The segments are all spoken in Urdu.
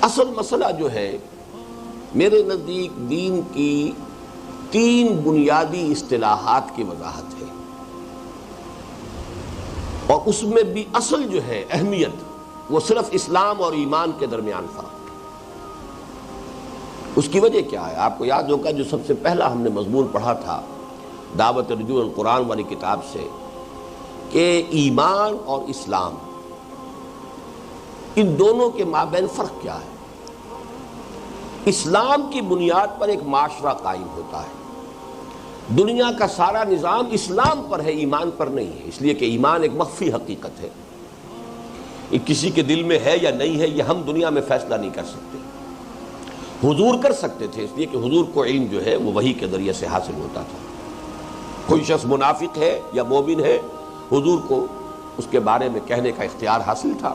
اصل مسئلہ جو ہے میرے نزدیک دین کی 3 بنیادی اصطلاحات کی وضاحت ہے، اور اس میں بھی اصل جو ہے اہمیت وہ صرف اسلام اور ایمان کے درمیان فرق۔ اس کی وجہ کیا ہے؟ آپ کو یاد ہوگا جو سب سے پہلا ہم نے مضمون پڑھا تھا دعوت رجوع القرآن والی کتاب سے، کہ ایمان اور اسلام ان دونوں کے مابین فرق کیا ہے۔ اسلام کی بنیاد پر ایک معاشرہ قائم ہوتا ہے، دنیا کا سارا نظام اسلام پر ہے، ایمان پر نہیں ہے، اس لیے کہ ایمان ایک مخفی حقیقت ہے، یہ کسی کے دل میں ہے یا نہیں ہے یہ ہم دنیا میں فیصلہ نہیں کر سکتے۔ حضور کر سکتے تھے، اس لیے کہ حضور کو علم جو ہے وہ وحی کے ذریعے سے حاصل ہوتا تھا۔ کوئی شخص منافق ہے یا مومن ہے، حضور کو اس کے بارے میں کہنے کا اختیار حاصل تھا۔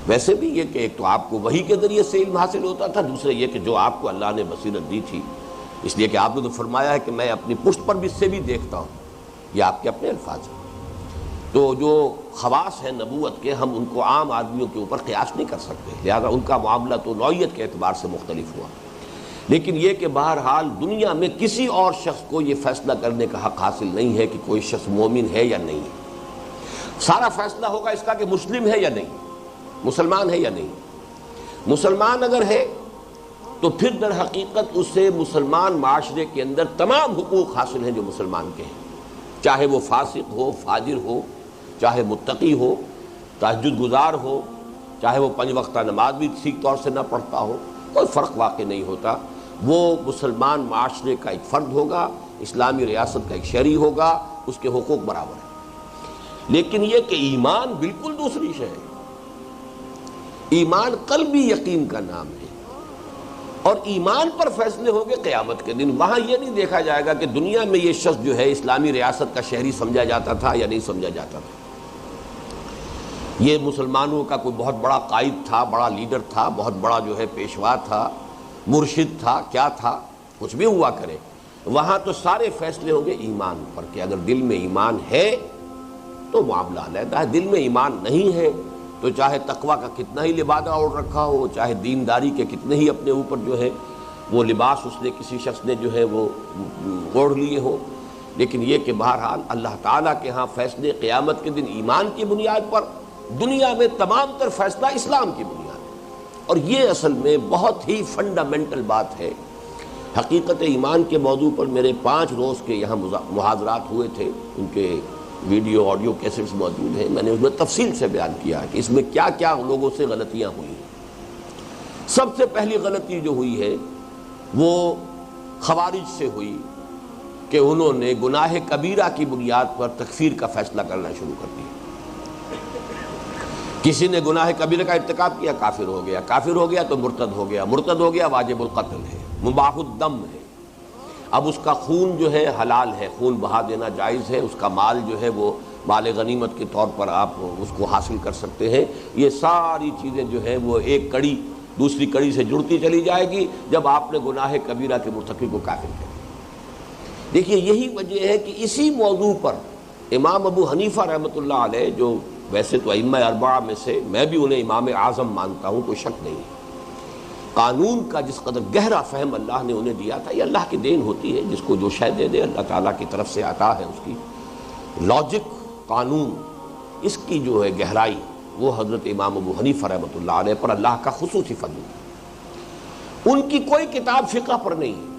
ویسے بھی یہ کہ ایک تو آپ کو وحی کے ذریعے سے علم حاصل ہوتا تھا، دوسرے یہ کہ جو آپ کو اللہ نے بصیرت دی تھی، اس لیے کہ آپ نے تو فرمایا ہے کہ میں اپنی پشت پر بھی سے بھی دیکھتا ہوں، یہ آپ کے اپنے الفاظ ہیں۔ تو جو خواص ہیں نبوت کے ہم ان کو عام آدمیوں کے اوپر قیاس نہیں کر سکتے، لہذا ان کا معاملہ تو نوعیت کے اعتبار سے مختلف ہوا۔ لیکن یہ کہ بہرحال دنیا میں کسی اور شخص کو یہ فیصلہ کرنے کا حق حاصل نہیں ہے کہ کوئی شخص مومن ہے یا نہیں ہے۔ سارا فیصلہ ہوگا اس کا کہ مسلم ہے یا نہیں، مسلمان ہے یا نہیں۔ مسلمان اگر ہے تو پھر در حقیقت اسے مسلمان معاشرے کے اندر تمام حقوق حاصل ہیں جو مسلمان کے ہیں، چاہے وہ فاسق ہو، فاجر ہو، چاہے متقی ہو، تہجد گزار ہو، چاہے وہ 5 وقتہ نماز بھی ٹھیک طور سے نہ پڑھتا ہو، کوئی فرق واقع نہیں ہوتا، وہ مسلمان معاشرے کا ایک فرد ہوگا، اسلامی ریاست کا ایک شہری ہوگا، اس کے حقوق برابر ہیں۔ لیکن یہ کہ ایمان بالکل دوسری شے ہے۔ ایمان قلبی یقین کا نام ہے، اور ایمان پر فیصلے ہوں گے قیامت کے دن۔ وہاں یہ نہیں دیکھا جائے گا کہ دنیا میں یہ شخص جو ہے اسلامی ریاست کا شہری سمجھا جاتا تھا یا نہیں سمجھا جاتا تھا، یہ مسلمانوں کا کوئی بہت بڑا قائد تھا، بڑا لیڈر تھا، بہت بڑا جو ہے پیشوا تھا، مرشد تھا، کیا تھا، کچھ بھی ہوا کرے، وہاں تو سارے فیصلے ہوں گے ایمان پر، کہ اگر دل میں ایمان ہے تو معاملہ علیحدہ ہے، دل میں ایمان نہیں ہے تو چاہے تقویٰ کا کتنا ہی لبادہ اوڑھ رکھا ہو، چاہے دینداری کے کتنے ہی اپنے اوپر جو ہے وہ لباس اس نے کسی شخص نے جو ہے وہ اوڑھ لیے ہو، لیکن یہ کہ بہرحال اللہ تعالیٰ کے ہاں فیصلے قیامت کے دن ایمان کی بنیاد پر، دنیا میں تمام تر فیصلہ اسلام کی بنیاد پر۔ اور یہ اصل میں بہت ہی فنڈامنٹل بات ہے۔ حقیقت ایمان کے موضوع پر میرے 5 روز کے یہاں محاضرات ہوئے تھے، ان کے ویڈیو آڈیو کیسٹس موجود ہیں، میں نے اس میں تفصیل سے بیان کیا کہ اس میں کیا کیا لوگوں سے غلطیاں ہوئی ہیں۔ سب سے پہلی غلطی جو ہوئی ہے وہ خوارج سے ہوئی کہ انہوں نے گناہ کبیرہ کی بنیاد پر تکفیر کا فیصلہ کرنا شروع کر دیا۔ کسی نے گناہ کبیرہ کا ارتکاب کیا، کافر ہو گیا، کافر ہو گیا تو مرتد ہو گیا، مرتد ہو گیا واجب القتل ہے، مباح الدم ہے، اب اس کا خون جو ہے حلال ہے، خون بہا دینا جائز ہے، اس کا مال جو ہے وہ مال غنیمت کے طور پر آپ اس کو حاصل کر سکتے ہیں۔ یہ ساری چیزیں جو ہیں وہ ایک کڑی دوسری کڑی سے جڑتی چلی جائے گی جب آپ نے گناہ کبیرہ کے مرتکب کو کافر کر دیا۔ دیکھیے یہی وجہ ہے کہ اسی موضوع پر امام ابو حنیفہ رحمۃ اللہ علیہ، جو ویسے تو ائمہ 4 میں سے میں بھی انہیں امام اعظم مانتا ہوں، کوئی شک نہیں، قانون کا جس قدر گہرا فہم اللہ نے انہیں دیا تھا، یہ اللہ کی دین ہوتی ہے، جس کو جو شے دے دے اللہ تعالیٰ کی طرف سے عطا ہے، اس کی لاجک، قانون، اس کی جو ہے گہرائی، وہ حضرت امام ابو حنیفہ رحمۃ اللہ علیہ پر اللہ کا خصوصی فضل ہے۔ ان کی کوئی کتاب فقہ پر نہیں ہے،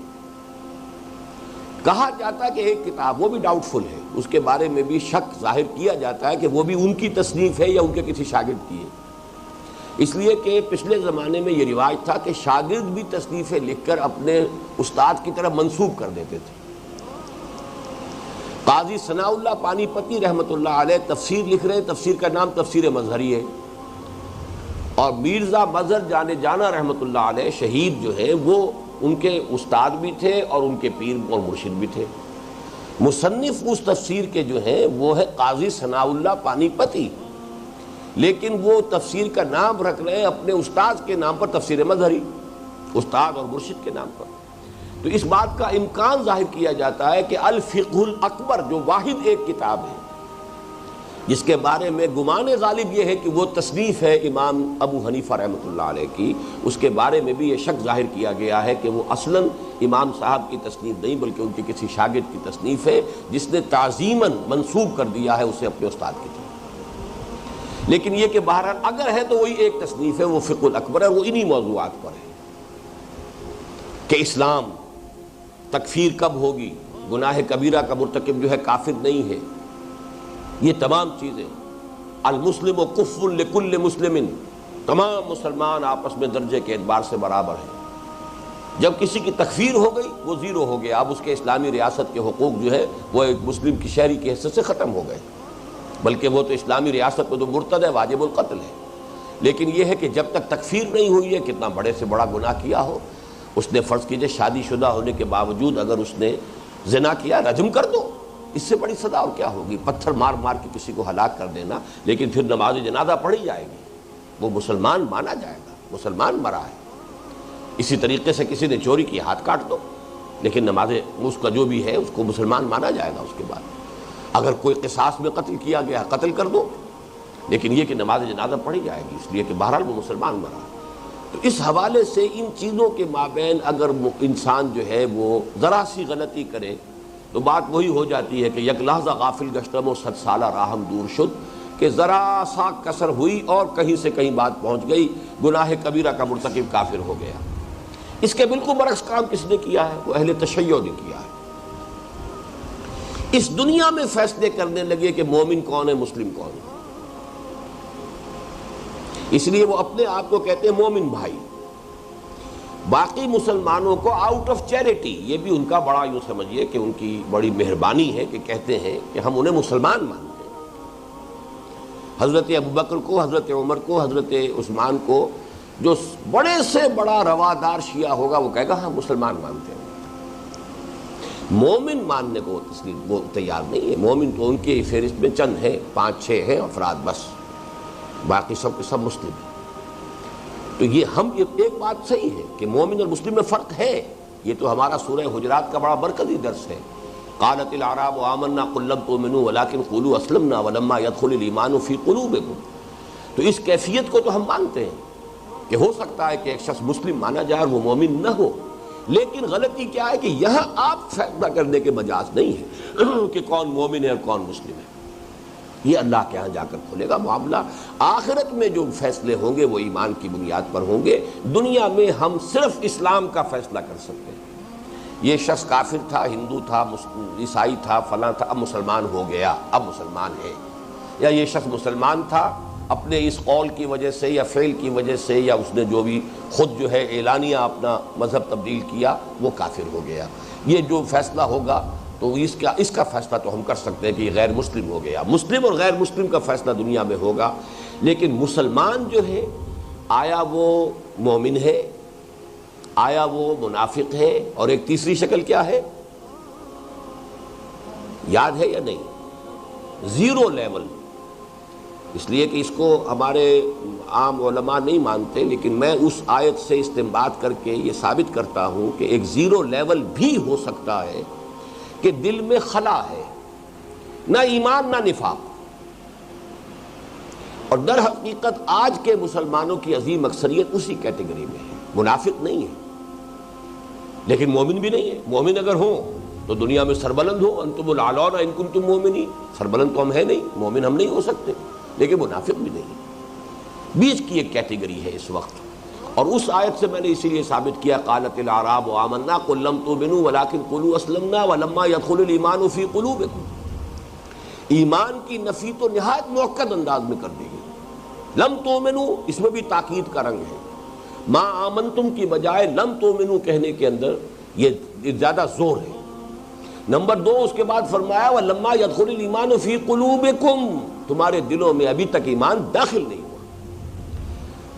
کہا جاتا ہے کہ ایک کتاب، وہ بھی ڈاؤٹ فل ہے، اس کے بارے میں بھی شک ظاہر کیا جاتا ہے کہ وہ بھی ان کی تصنیف ہے یا ان کے کسی شاگرد کی ہے، اس لیے کہ پچھلے زمانے میں یہ رواج تھا کہ شاگرد بھی تصنیفیں لکھ کر اپنے استاد کی طرف منسوب کر دیتے تھے۔ قاضی ثناء اللہ پانی پتی رحمۃ اللہ علیہ تفسیر لکھ رہے ہیں، تفسیر کا نام تفسیر مظہری ہے، اور مرزا مظہر جانے جانا رحمۃ اللہ علیہ شہید جو ہے وہ ان کے استاد بھی تھے اور ان کے پیر اور مرشد بھی تھے۔ مصنف اس تفسیر کے جو ہیں وہ ہے قاضی ثناء اللہ پانی پتی، لیکن وہ تفسیر کا نام رکھ رہے ہیں اپنے استاد کے نام پر، تفسیر مظہری، استاد اور مرشد کے نام پر۔ تو اس بات کا امکان ظاہر کیا جاتا ہے کہ الفقہ الاکبر جو واحد ایک کتاب ہے، جس کے بارے میں گمان غالب یہ ہے کہ وہ تصنیف ہے امام ابو حنیفہ رحمۃ اللہ علیہ کی، اس کے بارے میں بھی یہ شک ظاہر کیا گیا ہے کہ وہ اصلاً امام صاحب کی تصنیف نہیں بلکہ ان کے کسی شاگرد کی تصنیف ہے جس نے تعظیماً منسوب کر دیا ہے اسے اپنے استاد کی طرف۔ لیکن یہ کہ بہرحال اگر ہے تو وہی ایک تصنیف ہے، وہ فقہ الاکبر ہے، وہ انہی موضوعات پر ہے کہ اسلام، تکفیر کب ہوگی، گناہ کبیرہ کا مرتکب جو ہے کافر نہیں ہے، یہ تمام چیزیں، المسلم و کف لکل مسلم، تمام مسلمان آپس میں درجے کے اعتبار سے برابر ہیں۔ جب کسی کی تکفیر ہو گئی وہ زیرو ہو گیا، اب اس کے اسلامی ریاست کے حقوق جو ہے وہ ایک مسلم کی شہری کی حیثیت سے ختم ہو گئے، بلکہ وہ تو اسلامی ریاست میں تو مرتد ہے، واجب القتل ہے۔ لیکن یہ ہے کہ جب تک تکفیر نہیں ہوئی ہے، کتنا بڑے سے بڑا گناہ کیا ہو، اس نے فرض کیجئے شادی شدہ ہونے کے باوجود اگر اس نے زنا کیا، رجم کر دو، اس سے بڑی سزا اور کیا ہوگی؟ پتھر مار مار کے کسی کو ہلاک کر دینا، لیکن پھر نماز جنازہ پڑھی جائے گی، وہ مسلمان مانا جائے گا، مسلمان مرا ہے۔ اسی طریقے سے کسی نے چوری کی، ہاتھ کاٹ دو، لیکن نماز اس کا جو بھی ہے اس کو مسلمان مانا جائے گا۔ اس کے بعد اگر کوئی قصاص میں قتل کیا گیا، قتل کر دو، لیکن یہ کہ نماز جنازہ پڑھی جائے گی، اس لیے کہ بہرحال وہ مسلمان مرا ہے۔ تو اس حوالے سے ان چیزوں کے مابین اگر انسان جو ہے وہ ذرا سی غلطی کرے تو بات وہی ہو جاتی ہے کہ یک لحظہ غافل گشتم و 100 سالہ راہم دور شد، کہ ذرا سا کسر ہوئی اور کہیں سے کہیں بات پہنچ گئی، گناہ کبیرہ کا مرتکب کافر ہو گیا۔ اس کے بالکل برعکس کام کس نے کیا ہے؟ وہ اہل تشیع نے کیا ہے۔ اس دنیا میں فیصلے کرنے لگے کہ مومن کون ہے، مسلم کون ہے، اس لیے وہ اپنے آپ کو کہتے ہیں مومن بھائی، باقی مسلمانوں کو آؤٹ آف چیریٹی، یہ بھی ان کا بڑا یوں سمجھیے کہ ان کی بڑی مہربانی ہے کہ کہتے ہیں کہ ہم انہیں مسلمان مانتے ہیں۔ حضرت ابوبکر کو، حضرت عمر کو، حضرت عثمان کو جو بڑے سے بڑا روادار شیعہ ہوگا وہ کہے گا ہم مسلمان مانتے ہیں، مومن ماننے کو وہ تیار نہیں ہے۔ مومن تو ان کی فہرست میں چند ہیں، 5-6 ہیں افراد بس، باقی سب کے سب مسلم ہیں۔ تو یہ ہم ایک بات صحیح ہے کہ مومن اور مسلم میں فرق ہے، یہ تو ہمارا سورہ حجرات کا بڑا مرکزی درس ہے۔ قالت الاعراب آمنا قل لم تؤمنوا ولكن قولوا اسلمنا ولما يدخل الايمان في قلوبكم۔ تو اس کیفیت کو تو ہم مانتے ہیں کہ ہو سکتا ہے کہ ایک شخص مسلم مانا جائے اور وہ مومن نہ ہو، لیکن غلطی کیا ہے کہ یہاں آپ فیصلہ کرنے کے مجاز نہیں ہے کہ کون مومن ہے اور کون مسلم ہے، یہ اللہ کے ہاں جا کر کھلے گا معاملہ۔ آخرت میں جو فیصلے ہوں گے وہ ایمان کی بنیاد پر ہوں گے، دنیا میں ہم صرف اسلام کا فیصلہ کر سکتے ہیں۔ یہ شخص کافر تھا، ہندو تھا، عیسائی تھا، فلاں تھا، اب مسلمان ہو گیا، اب مسلمان ہے، یا یہ شخص مسلمان تھا اپنے اس قول کی وجہ سے یا فعل کی وجہ سے، یا اس نے جو بھی خود جو ہے اعلانیہ اپنا مذہب تبدیل کیا، وہ کافر ہو گیا۔ یہ جو فیصلہ ہوگا تو اس کا فیصلہ تو ہم کر سکتے ہیں کہ یہ غیر مسلم ہو گیا۔ مسلم اور غیر مسلم کا فیصلہ دنیا میں ہوگا، لیکن مسلمان جو ہے آیا وہ مومن ہے، آیا وہ منافق ہے، اور ایک تیسری شکل کیا ہے یاد ہے یا نہیں؟ Zero level. اس لیے کہ اس کو ہمارے عام علماء نہیں مانتے، لیکن میں اس آیت سے استنباط کر کے یہ ثابت کرتا ہوں کہ ایک زیرو لیول بھی ہو سکتا ہے کہ دل میں خلا ہے، نہ ایمان نہ نفاق، اور در حقیقت آج کے مسلمانوں کی عظیم اکثریت اسی کیٹیگری میں ہے، منافق نہیں ہے لیکن مومن بھی نہیں ہے۔ مومن اگر ہوں تو دنیا میں سربلند ہو، انتم الاعلون ان کنتم مومنین، سربلند تو ہم ہیں نہیں، مومن ہم نہیں ہو سکتے، لیکن منافق بھی نہیں، بیچ کی ایک کیٹیگری ہے اس وقت۔ اور اس آیت سے میں نے اسی لیے ثابت کیا قالت الاعراب آمنا قل لم تؤمنوا ولكن قولوا اسلمنا ولما يدخل الايمان في قلوبكم۔ ایمان کی نفی تو نہایت مؤکد انداز میں کر دی گئی، لم تؤمنوا اس میں بھی تاکید کا رنگ ہے، ما آمنتم کی بجائے لم تؤمنوا کہنے کے اندر یہ زیادہ زور ہے۔ نمبر 2 اس کے بعد فرمایا ولما يدخل الايمان في قلوبكم، تمہارے دلوں میں ابھی تک ایمان داخل نہیں ہوا،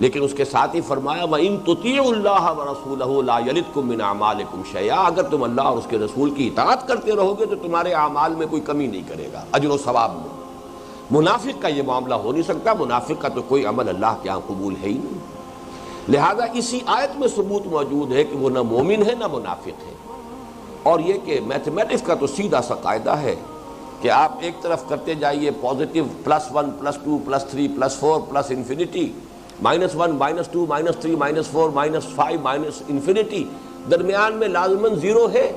لیکن اس کے ساتھ ہی فرمایا وَإِن تُطِيعُوا اللَّهَ وَرَسُولَهُ لَا يَلِدْكُم مِّنْ أَعْمَالِكُمْ شَيْئًا، اگر تم اللہ اور اس کے رسول کی اطاعت کرتے رہو گے تو تمہارے اعمال میں کوئی کمی نہیں کرے گا، اجر و ثواب میں۔ منافق کا یہ معاملہ ہو نہیں سکتا، منافق کا تو کوئی عمل اللہ کے ہاں قبول ہے ہی نہیں۔ لہذا اسی آیت میں ثبوت موجود ہے کہ وہ نہ مومن ہے نہ منافق ہے۔ اور یہ کہ میتھمیٹکس کا تو سیدھا سا قاعدہ ہے کہ آپ ایک طرف کرتے جائیے پازیٹیو +1 +2 +3 +4 پلس انفینٹی، -1 -2 -3 -4 -5 انفینٹی، درمیان میں لازماً زیرو ہے.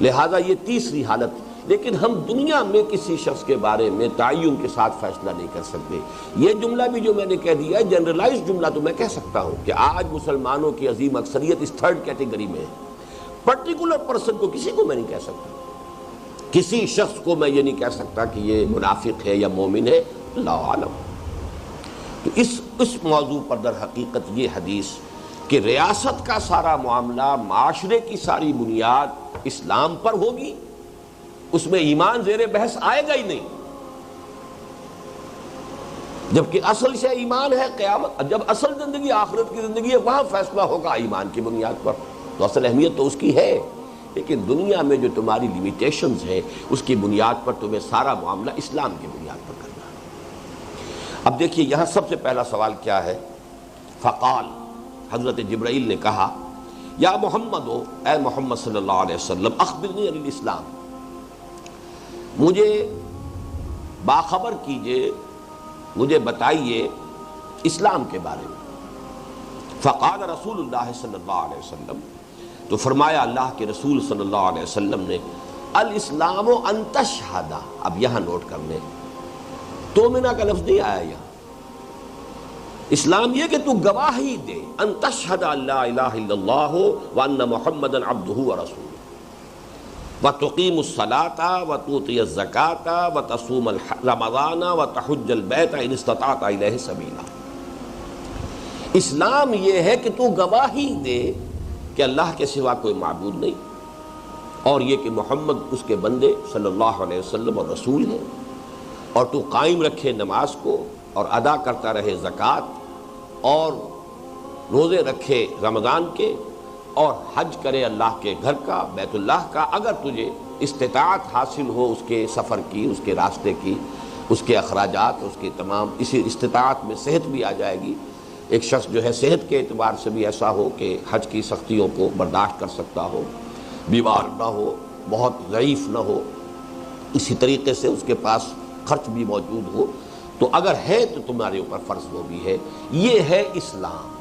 لہذا یہ تیسری حالت. لیکن ہم دنیا میں کسی شخص کے بارے میں تعین کے ساتھ فیصلہ نہیں کر سکتے. یہ جملہ بھی جو میں نے کہہ دیا ہے جنرلائز جملہ تو میں کہہ سکتا ہوں کہ آج مسلمانوں کی عظیم اکثریت اس تھرڈ کیٹیگری میں ہے. پرٹیکولر پرسن کو کسی کو میں نہیں کہہ سکتا، کسی شخص کو میں یہ نہیں کہہ سکتا کہ یہ منافق ہے یا مومن ہے، اللہ عالم. تو اس موضوع پر در حقیقت یہ حدیث کہ ریاست کا سارا معاملہ، معاشرے کی ساری بنیاد اسلام پر ہوگی، اس میں ایمان زیر بحث آئے گا ہی نہیں. جبکہ اصل شے ایمان ہے. قیامت جب اصل زندگی آخرت کی زندگی ہے وہاں فیصلہ ہوگا ایمان کی بنیاد پر. تو اصل اہمیت تو اس کی ہے، لیکن دنیا میں جو تمہاری لیمیٹیشنز ہے اس کی بنیاد پر تمہیں سارا معاملہ اسلام کی بنیاد پر کرنا ہے. اب دیکھیے یہاں سب سے پہلا سوال کیا ہے. فقال، حضرت جبرائیل نے کہا، یا محمد، اے محمد صلی اللہ علیہ وسلم، اخبرنی عن الاسلام، مجھے باخبر کیجئے، مجھے بتائیے اسلام کے بارے میں. فقال رسول اللہ صلی اللہ علیہ وسلم، تو فرمایا اللہ کے رسول صلی اللہ علیہ وسلم نے، الاسلام ان تشہد. اب یہاں نوٹ کر لیں، تومنا کا لفظ نہیں آیا یہاں. اسلام یہ کہ تو گواہی دے، ان تشہد ان لا الہ الا اللہ وان محمدا عبدہ ورسولہ، وتقیم الصلاۃ وتؤتی الزکاۃ وتصوم رمضان وتحج البیت ان استطعت الیہ سبیلا. اسلام یہ ہے کہ تو گواہی دے کہ اللہ کے سوا کوئی معبود نہیں، اور یہ کہ محمد اس کے بندے صلی اللہ علیہ وسلم اور رسول ہے، اور تو قائم رکھے نماز کو اور ادا کرتا رہے زکوٰۃ، اور روزے رکھے رمضان کے، اور حج کرے اللہ کے گھر کا، بیت اللہ کا، اگر تجھے استطاعت حاصل ہو اس کے سفر کی، اس کے راستے کی، اس کے اخراجات، اس کے تمام. اسی استطاعت میں صحت بھی آ جائے گی. ایک شخص جو ہے صحت کے اعتبار سے بھی ایسا ہو کہ حج کی سختیوں کو برداشت کر سکتا ہو، بیمار نہ ہو، بہت ضعیف نہ ہو، اسی طریقے سے اس کے پاس خرچ بھی موجود ہو، تو اگر ہے تو تمہارے اوپر فرض وہ بھی ہے. یہ ہے اسلام.